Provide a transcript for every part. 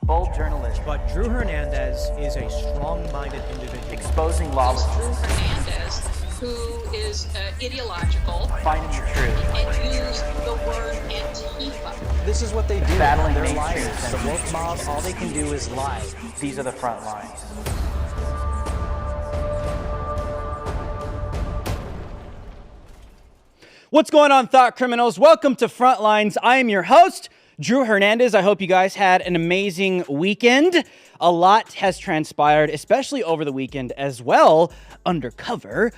bold journalism, But Drew Hernandez is a strong-minded individual. exposing lawlessness, Drew Hernandez, who is ideological, finding the truth, and use the word Antifa. This is what they do. battling They're mainstream liars. The woke mob, all they can do is lie. These are the front lines. What's going on, thought criminals? Welcome to Frontlines. I am your host, Drew Hernandez. I hope you guys had an amazing weekend. A lot has transpired, especially over the weekend as well. Undercover,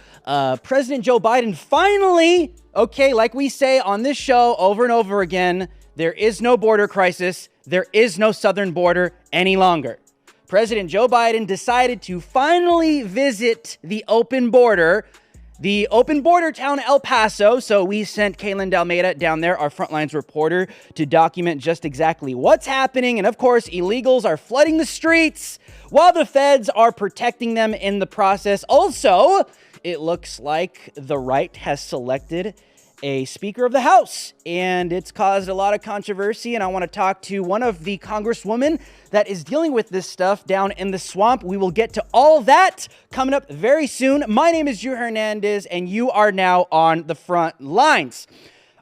President Joe Biden finally, like we say on this show over and over again, there is no border crisis. There is no southern border any longer. President Joe Biden decided to finally visit the open border town El Paso. So we sent Kaylin Dalmeda down there, our Frontlines reporter, to document just exactly what's happening. And of course, illegals are flooding the streets while the feds are protecting them in the process. Also, it looks like the right has selected a Speaker of the House, and it's caused a lot of controversy. And I want to talk to one of the congresswomen that is dealing with this stuff down in the swamp. We will get to all that coming up very soon. My name is Drew Hernandez, and you are now on the front lines.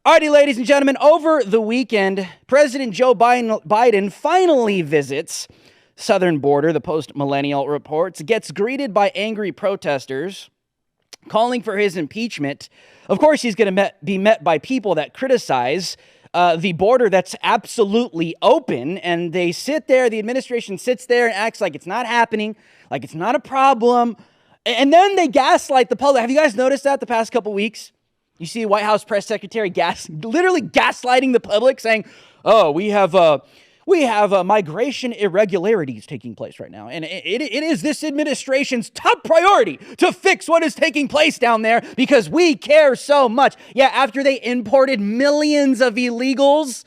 Alrighty, ladies and gentlemen, over the weekend, President Joe Biden finally visits southern border, the Post-Millennial reports, gets greeted by angry protesters calling for his impeachment. Of course, he's going to be met by people that criticize the border that's absolutely open, and they sit there, the administration sits there and acts like it's not happening, like it's not a problem, and then they gaslight the public. Have you guys noticed that the past couple weeks? You see the White House press secretary literally gaslighting the public, saying, oh, we have migration irregularities taking place right now. And it is this administration's top priority to fix what is taking place down there because we care so much. Yeah, after they imported millions of illegals,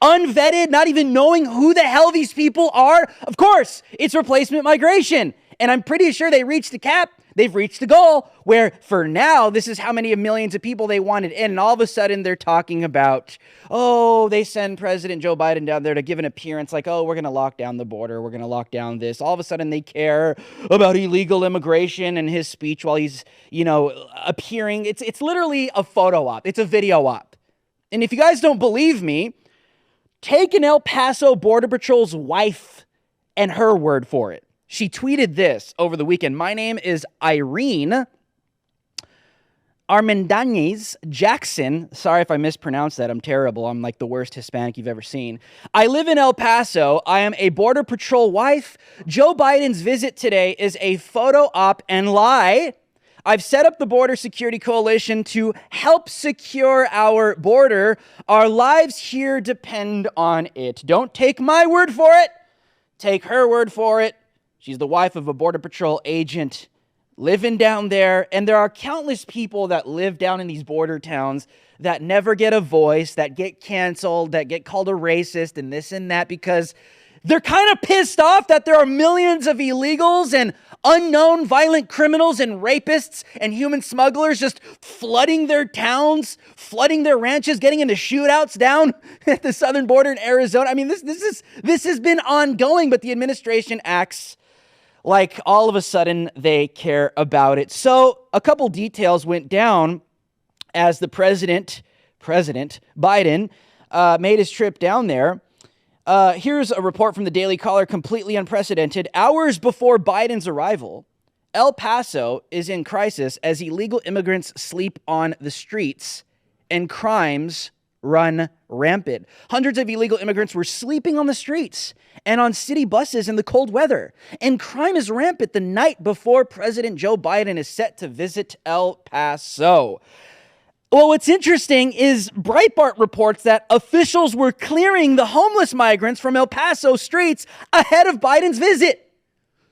unvetted, not even knowing who the hell these people are, of course, it's replacement migration. And I'm pretty sure they reached the cap. They've reached the goal where for now, this is how many millions of people they wanted in. And all of a sudden they're talking about, oh, they send President Joe Biden down there to give an appearance like, oh, we're going to lock down the border. We're going to lock down this. All of a sudden they care about illegal immigration and his speech while he's, appearing. It's literally a photo op. It's a video op. And if you guys don't believe me, take an El Paso Border Patrol's wife and her word for it. She tweeted this over the weekend. My name is Irene Armendariz Jackson. Sorry if I mispronounced that. I'm terrible. I'm like the worst Hispanic you've ever seen. I live in El Paso. I am a Border Patrol wife. Joe Biden's visit today is a photo op and lie. I've set up the Border Security Coalition to help secure our border. Our lives here depend on it. Don't take my word for it. Take her word for it. She's the wife of a Border Patrol agent living down there. And there are countless people that live down in these border towns that never get a voice, that get canceled, that get called a racist and this and that because they're kind of pissed off that there are millions of illegals and unknown violent criminals and rapists and human smugglers just flooding their towns, flooding their ranches, getting into shootouts down at the southern border in Arizona. I mean, this has been ongoing, but the administration acts like all of a sudden they care about it. So a couple details went down as the President Biden, made his trip down there. Here's a report from the Daily Caller, completely unprecedented. Hours before Biden's arrival, El Paso is in crisis as illegal immigrants sleep on the streets and crimes run rampant. Hundreds of illegal immigrants were sleeping on the streets and on city buses in the cold weather. And crime is rampant the night before President Joe Biden is set to visit El Paso. Well, what's interesting is Breitbart reports that officials were clearing the homeless migrants from El Paso streets ahead of Biden's visit.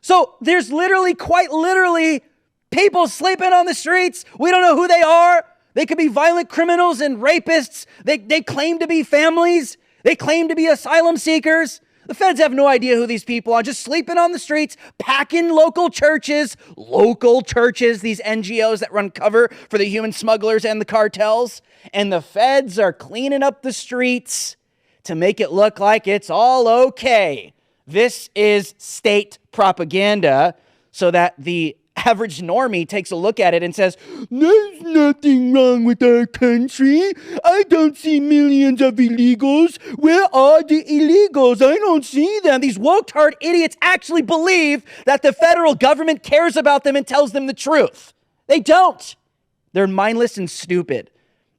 So there's quite literally, people sleeping on the streets. We don't know who they are. They could be violent criminals and rapists. They claim to be families. They claim to be asylum seekers. The feds have no idea who these people are, just sleeping on the streets, packing local churches, these NGOs that run cover for the human smugglers and the cartels. And the feds are cleaning up the streets to make it look like it's all okay. This is state propaganda, so that the average normie takes a look at it and says, there's nothing wrong with our country. I don't see millions of illegals. Where are the illegals? I don't see them. These woke-tard idiots actually believe that the federal government cares about them and tells them the truth. They don't. They're mindless and stupid.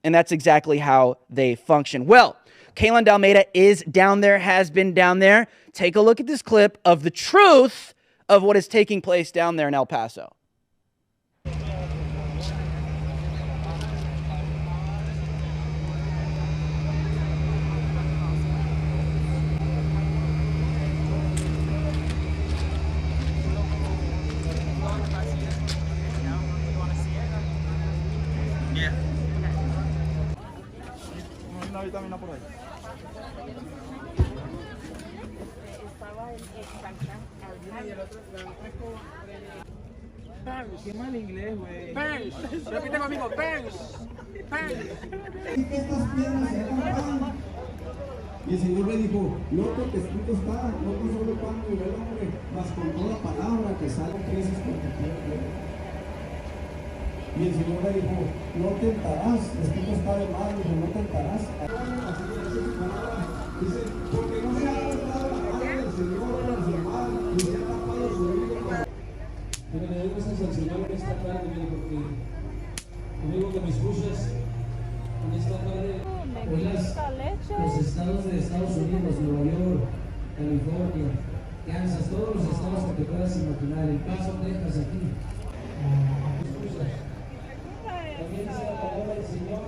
And that's exactly how they function. Well, Kalen Dalmeda is down there, has been down there. Take a look at this clip of the truth of what is taking place down there in El Paso. Qué mal inglés, güey. Pens. Repite conmigo, pens. Pens. Y el Señor le dijo, no porque escrito está, no con solo pan vivirá el hombre, mas con toda palabra que salga creces porque quiere. Y el Señor le dijo, no tentarás, escrito está de mal, dijo, no tentarás. Así que dice su palabra, dice, porque no se ha adoptado la palabra del Señor, ni el mal, ni se ha tapado su oído. Pero le doy gracias al Señor en esta tarde, porque amigo que me escuchas, en esta tarde, hoy los estados de Estados Unidos, Nueva York, California, Kansas, todos los estados que te puedas imaginar, El Paso, Texas, aquí. ¿Me escuchas? También dice la palabra del Señor.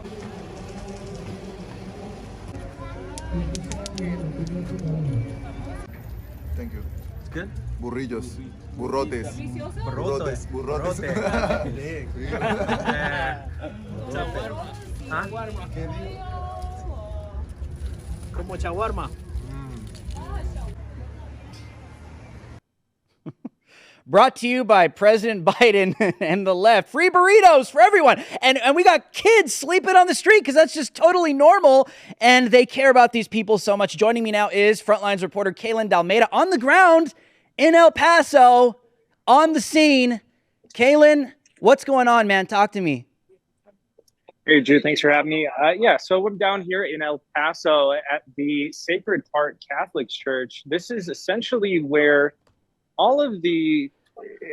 Thank you. It's good. Burrillos. Burrotes. Burrotes. Burrotes. Como chaguarma. Brought to you by President Biden and the left. Free burritos for everyone. And we got kids sleeping on the street because that's just totally normal. And they care about these people so much. Joining me now is Frontlines reporter Kalen Dalmeda on the ground in El Paso, on the scene. Kalen, what's going on, man? Talk to me. Hey, Drew, thanks for having me. So I'm down here in El Paso at the Sacred Heart Catholic Church. This is essentially where all of the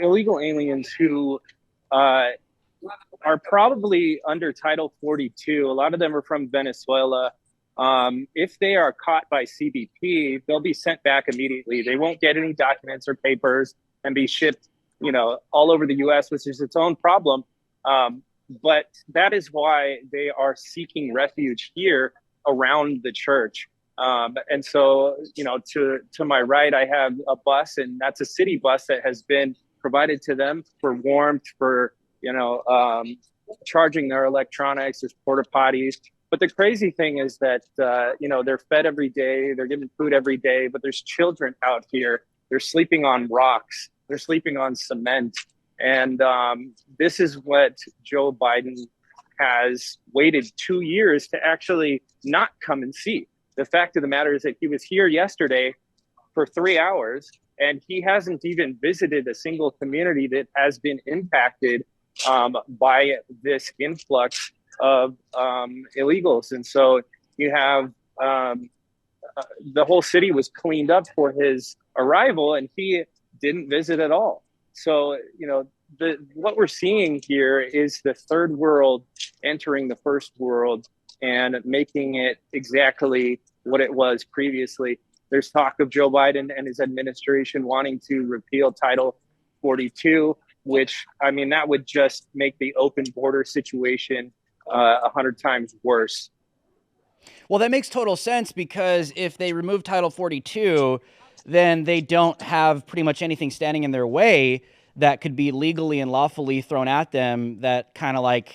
illegal aliens who are probably under Title 42, a lot of them are from Venezuela. If they are caught by CBP, they'll be sent back immediately. They won't get any documents or papers and be shipped, all over the U.S., which is its own problem. But that is why they are seeking refuge here around the church. And so, to my right, I have a bus, and that's a city bus that has been provided to them for warmth, for, charging their electronics. There's porta potties. But the crazy thing is that, they're fed every day. They're given food every day. But there's children out here. They're sleeping on rocks. They're sleeping on cement. And this is what Joe Biden has waited 2 years to actually not come and see. The fact of the matter is that he was here yesterday for 3 hours, and he hasn't even visited a single community that has been impacted by this influx of illegals. And so you have the whole city was cleaned up for his arrival, and he didn't visit at all. So, what we're seeing here is the third world entering the first world and making it exactly what it was previously. There's talk of Joe Biden and his administration wanting to repeal Title 42, which, that would just make the open border situation 100 times worse. Well, that makes total sense, because if they remove Title 42, then they don't have pretty much anything standing in their way that could be legally and lawfully thrown at them that kind of like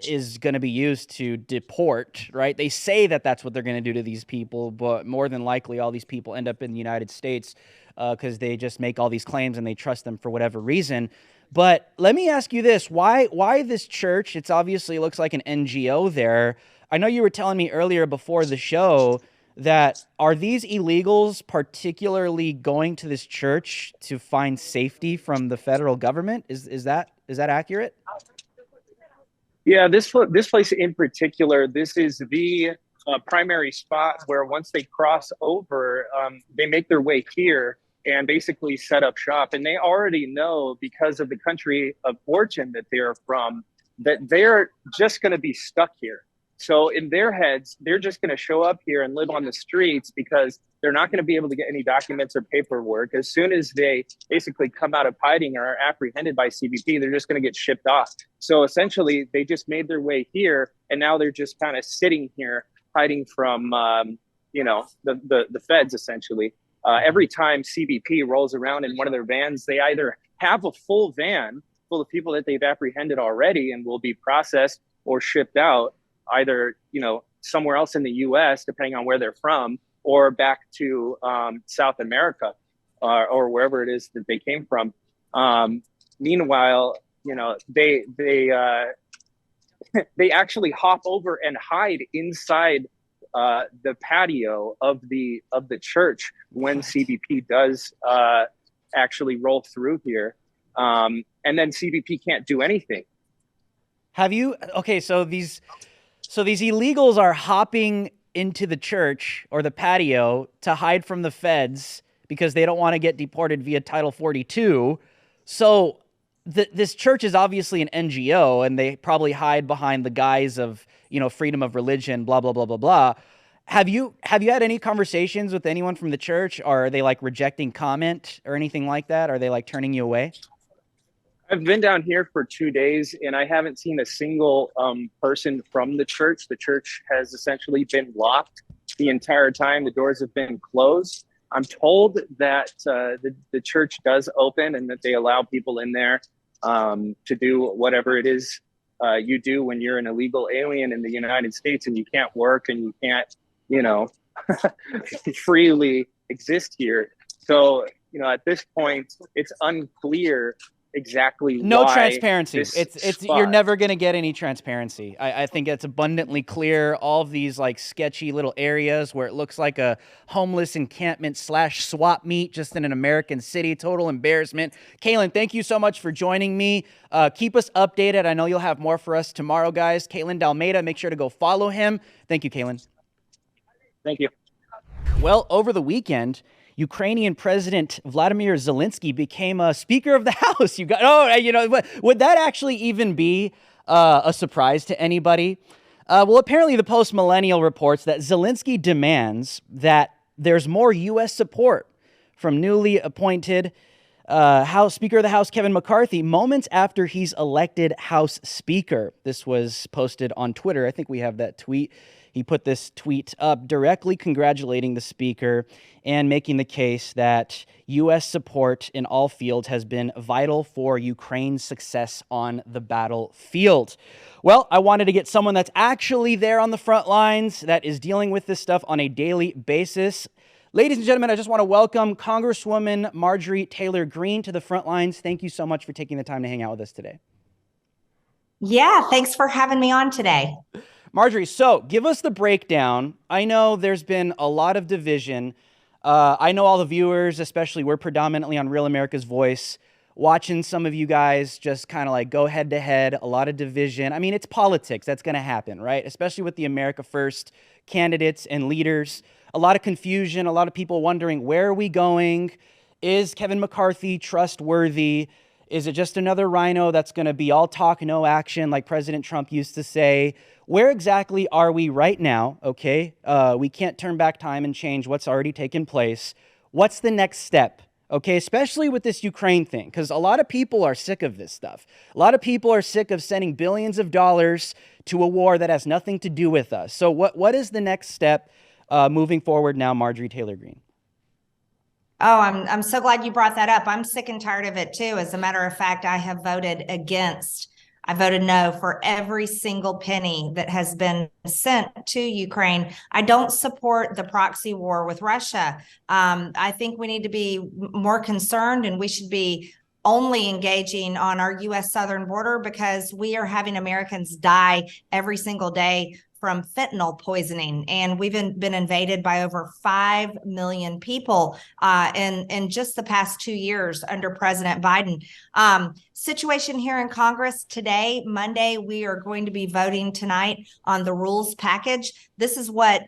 is going to be used to deport, right? They say that that's what they're going to do to these people, but more than likely all these people end up in the United States because they just make all these claims and they trust them for whatever reason. But let me ask you this. Why this church? It's obviously looks like an NGO there. I know you were telling me earlier before the show that are these illegals particularly going to this church to find safety from the federal government? Is that accurate? Yeah, this place in particular, this is the primary spot where once they cross over, they make their way here and basically set up shop. And they already know, because of the country of origin that they're from, that they're just going to be stuck here. So in their heads, they're just going to show up here and live on the streets because they're not going to be able to get any documents or paperwork. As soon as they basically come out of hiding or are apprehended by CBP, they're just going to get shipped off. So essentially, they just made their way here, and now they're just kind of sitting here hiding from, the feds, essentially. Every time CBP rolls around in one of their vans, they either have a full van full of people that they've apprehended already and will be processed or shipped out, either, somewhere else in the U.S., depending on where they're from, or back to South America or wherever it is that they came from. Meanwhile, they actually hop over and hide inside the patio of the church when CBP does actually roll through here, and then CBP can't do anything. So these illegals are hopping into the church or the patio to hide from the feds because they don't want to get deported via Title 42. So this church is obviously an NGO, and they probably hide behind the guise of, freedom of religion, blah, blah, blah, blah, blah. Have you had any conversations with anyone from the church? Or are they like rejecting comment or anything like that? Are they like turning you away? I've been down here for 2 days, and I haven't seen a single person from the church. The church has essentially been locked the entire time. The doors have been closed. I'm told that the church does open and that they allow people in there to do whatever it is you do when you're an illegal alien in the United States and you can't work and you can't, freely exist here. So, at this point, it's unclear exactly no why transparency. It's spot. You're never going to get any transparency. I think it's abundantly clear. All of these like sketchy little areas where it looks like a homeless encampment / swap meet just in an American city. Total embarrassment. Kaylin, thank you so much for joining me. Keep us updated. I know you'll have more for us tomorrow, guys. Kaylin Dalmeda, make sure to go follow him. Thank you, Kaylin. Thank you. Well, over the weekend, Ukrainian President Vladimir Zelensky became a Speaker of the House. Would that actually even be a surprise to anybody? Well, apparently the Post-Millennial reports that Zelensky demands that there's more U.S. support from newly appointed Speaker of the House Kevin McCarthy moments after he's elected House Speaker. This was posted on Twitter. I think we have that tweet. He put this tweet up directly congratulating the speaker and making the case that U.S. support in all fields has been vital for Ukraine's success on the battlefield. Well, I wanted to get someone that's actually there on the front lines, that is dealing with this stuff on a daily basis. Ladies and gentlemen, I just want to welcome Congresswoman Marjorie Taylor Greene to the front lines. Thank you so much for taking the time to hang out with us today. Yeah, thanks for having me on today. Marjorie, so give us the breakdown. I know there's been a lot of division. I know all the viewers, especially we're predominantly on Real America's Voice, watching some of you guys just kind of like go head to head, a lot of division. I mean, it's politics. That's going to happen, right? Especially with the America First candidates and leaders. A lot of confusion, a lot of people wondering, where are we going? Is Kevin McCarthy trustworthy? Is it just another rhino that's going to be all talk, no action, like President Trump used to say? Where exactly are we right now? Okay, we can't turn back time and change what's already taken place. What's the next step? Okay, especially with this Ukraine thing, because a lot of people are sick of this stuff. A lot of people are sick of sending billions of dollars to a war that has nothing to do with us. So what is the next step moving forward now, Marjorie Taylor Greene? Oh, I'm so glad you brought that up. I'm sick and tired of it too. As a matter of fact, I voted no for every single penny that has been sent to Ukraine. I don't support the proxy war with Russia. I think we need to be more concerned, and we should be only engaging on our U.S. southern border, because we are having Americans die every single day from fentanyl poisoning, and we've been invaded by over 5 million people in just the past 2 years under President Biden. Situation here in Congress today, Monday, we are going to be voting tonight on the rules package. This is what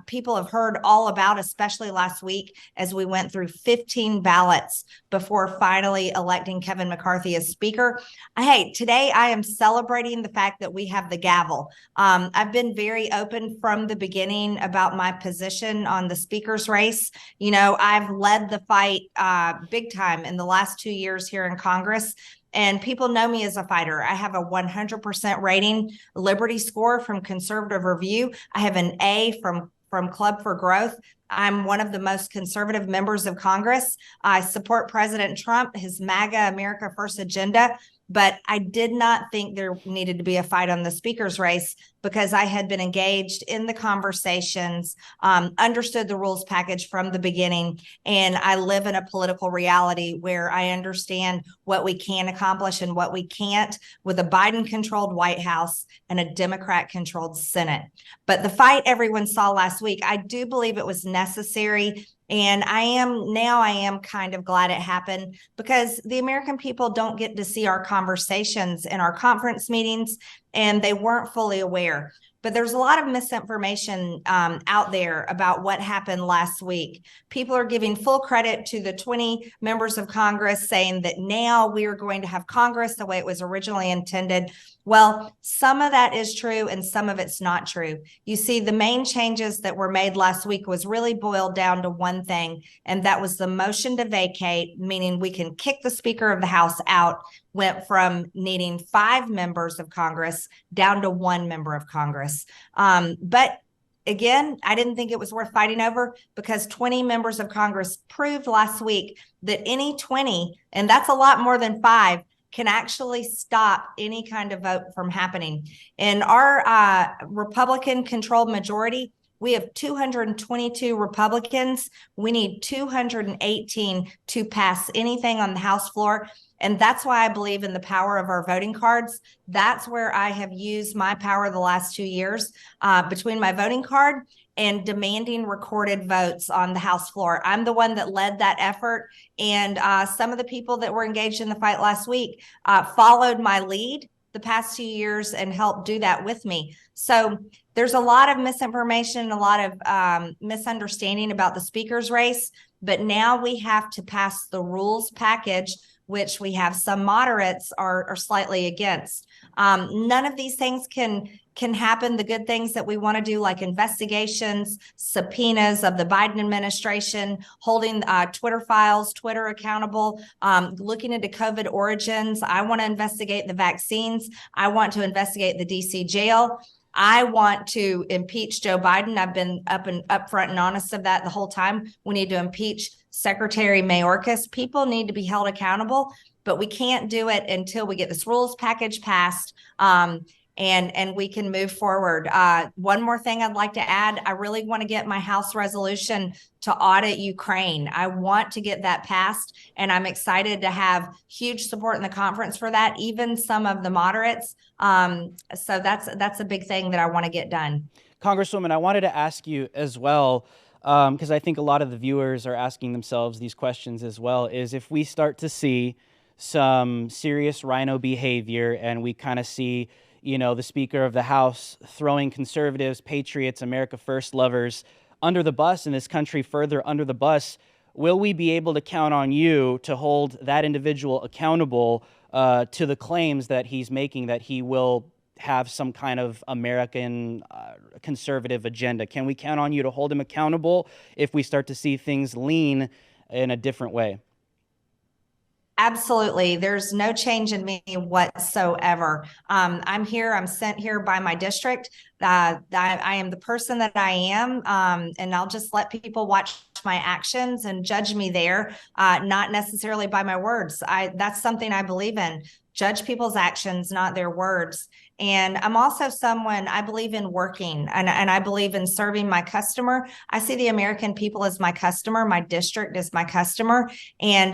people have heard all about, especially last week as we went through 15 ballots before finally electing Kevin McCarthy as Speaker. Hey, today I am celebrating the fact that we have the gavel. I've been very open from the beginning about my position on the Speaker's race. You know, I've led the fight big time in the last 2 years here in Congress. And people know me as a fighter. I have a 100% rating Liberty score from Conservative Review. I have an A from Club for Growth. I'm one of the most conservative members of Congress. I support President Trump, his MAGA America First agenda, but I did not think there needed to be a fight on the Speaker's race because I had been engaged in the conversations, understood the rules package from the beginning, and I live in a political reality where I understand what we can accomplish and what we can't with a Biden-controlled White House and a Democrat-controlled Senate. But the fight everyone saw last week, I do believe it was necessary. And I am kind of glad it happened because the American people don't get to see our conversations in our conference meetings, and they weren't fully aware. But there's a lot of misinformation out there about what happened last week. People are giving full credit to the 20 members of Congress saying that now we are going to have Congress the way it was originally intended. Well, some of that is true and some of it's not true. You see, the main changes that were made last week was really boiled down to one thing, and that was the motion to vacate, meaning we can kick the Speaker of the House out, went from needing 5 members of Congress down to 1 member of Congress. But again, I didn't think it was worth fighting over because 20 members of Congress proved last week that any 20, and that's a lot more than 5, can actually stop any kind of vote from happening. In our Republican-controlled majority, we have 222 Republicans. We need 218 to pass anything on the House floor. And that's why I believe in the power of our voting cards. That's where I have used my power the last 2 years between my voting card and demanding recorded votes on the House floor. I'm the one that led that effort. And some of the people that were engaged in the fight last week followed my lead the past 2 years and helped do that with me. So there's a lot of misinformation, a lot of misunderstanding about the Speaker's race. But now we have to pass the rules package, which we have some moderates are slightly against. None of these things can happen. The good things that we want to do, like investigations, subpoenas of the Biden administration, holding Twitter files, Twitter accountable, looking into COVID origins. I want to investigate the vaccines. I want to investigate the DC jail. I want to impeach Joe Biden. I've been upfront and honest of that the whole time. We need to impeach Secretary Mayorkas. People need to be held accountable, but we can't do it until we get this rules package passed and we can move forward. One more thing I'd like to add, I really want to get my House resolution to audit Ukraine. I want to get that passed, and I'm excited to have huge support in the conference for that, even some of the moderates. So that's a big thing that I want to get done. Congresswoman, I wanted to ask you as well, because I think a lot of the viewers are asking themselves these questions as well, is if we start to see some serious rhino behavior and we kind of see, you know, the Speaker of the House throwing conservatives, patriots, America First lovers under the bus and this country further under the bus, will we be able to count on you to hold that individual accountable to the claims that he's making, that he will have some kind of American conservative agenda? Can we count on you to hold him accountable if we start to see things lean in a different way? Absolutely. There's no change in me whatsoever. I'm here. I'm sent here by my district. I am the person that I am, and I'll just let people watch my actions and judge me there, not necessarily by my words. That's something I believe in. Judge people's actions, not their words. And I'm also someone, I believe in working and I believe in serving my customer. I see the American people as my customer. My district is my customer. And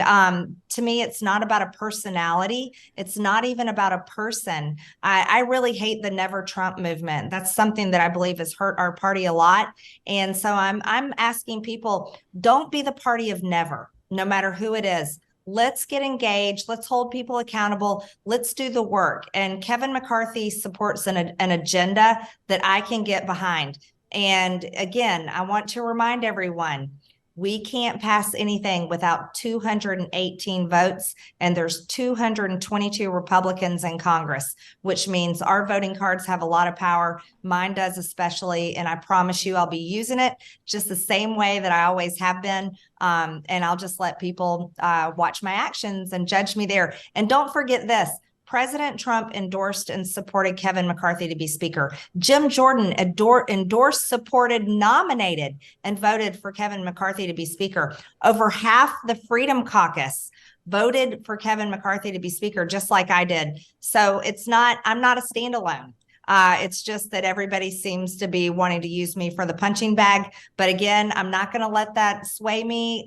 to me, it's not about a personality. It's not even about a person. I really hate the Never Trump movement. That's something that I believe has hurt our party a lot. And so I'm asking people, don't be the party of never, no matter who it is. Let's get engaged. Let's hold people accountable. Let's do the work. And Kevin McCarthy supports an agenda that I can get behind. And again, I want to remind everyone, we can't pass anything without 218 votes, and there's 222 Republicans in Congress, which means our voting cards have a lot of power. Mine does especially, and I promise you I'll be using it just the same way that I always have been. And I'll just let people watch my actions and judge me there. And don't forget this. President Trump endorsed and supported Kevin McCarthy to be Speaker. Jim Jordan endorsed, supported, nominated, and voted for Kevin McCarthy to be Speaker. Over half the Freedom Caucus voted for Kevin McCarthy to be Speaker, just like I did. So I'm not a standalone. It's just that everybody seems to be wanting to use me for the punching bag. But again, I'm not going to let that sway me.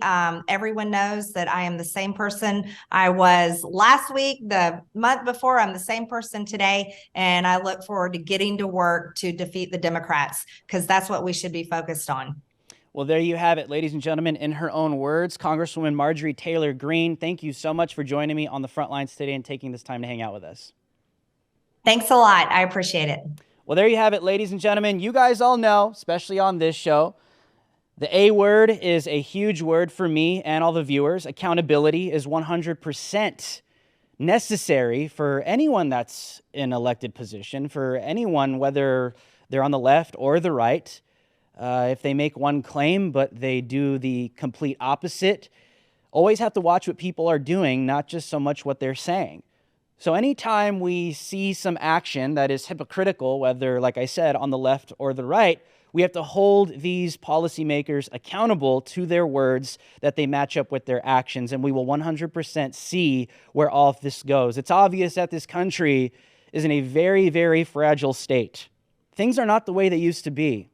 Everyone knows that I am the same person I was last week, the month before. I'm the same person today. And I look forward to getting to work to defeat the Democrats, because that's what we should be focused on. Well, there you have it, ladies and gentlemen. In her own words, Congresswoman Marjorie Taylor Greene, thank you so much for joining me on the front lines today and taking this time to hang out with us. Thanks a lot. I appreciate it. Well, there you have it, ladies and gentlemen. You guys all know, especially on this show, the A word is a huge word for me and all the viewers. Accountability is 100% necessary for anyone that's in elected position, for anyone, whether they're on the left or the right. If they make one claim, but they do the complete opposite, always have to watch what people are doing, not just so much what they're saying. So anytime we see some action that is hypocritical, whether, like I said, on the left or the right, we have to hold these policymakers accountable to their words, that they match up with their actions, and we will 100% see where all of this goes. It's obvious that this country is in a very, very fragile state. Things are not the way they used to be.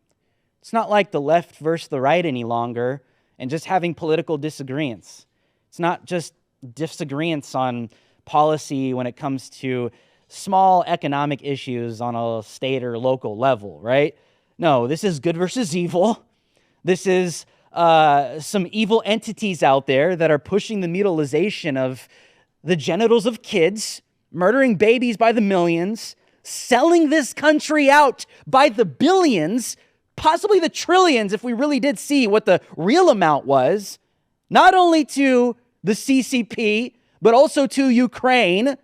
It's not like the left versus the right any longer and just having political disagreements. It's not just disagreements on policy when it comes to small economic issues on a state or local level, right? No, this is good versus evil. This is some evil entities out there that are pushing the mutilization of the genitals of kids, murdering babies by the millions, selling this country out by the billions, possibly the trillions if we really did see what the real amount was, not only to the CCP, but also to Ukraine,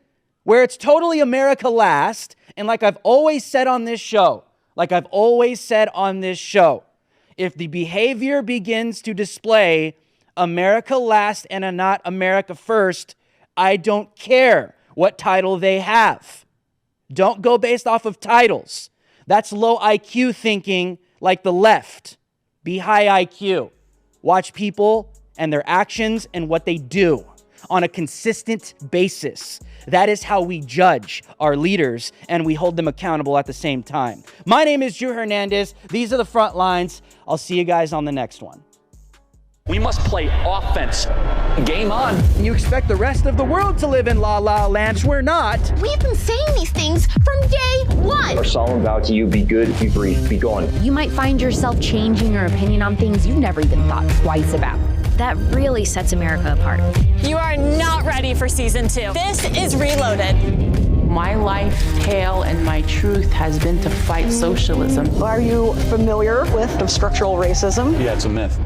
where it's totally America last. And like I've always said on this show, if the behavior begins to display America last and not America first, I don't care what title they have. Don't go based off of titles. That's low IQ thinking, like the left. Be high IQ. Watch people and their actions and what they do on a consistent basis. That is how we judge our leaders, and we hold them accountable at the same time. My name is Drew Hernandez. These are the front lines. I'll see you guys on the next one. We must play offense. Game on. You expect the rest of the world to live in La La Land. We're not. We've been saying these things from day one. Our solemn vow to you, be good, be brief, be gone. You might find yourself changing your opinion on things you've never even thought twice about. That really sets America apart. You are not ready for season 2. This is Reloaded. My life tale and my truth has been to fight socialism. Are you familiar with structural racism? Yeah, it's a myth.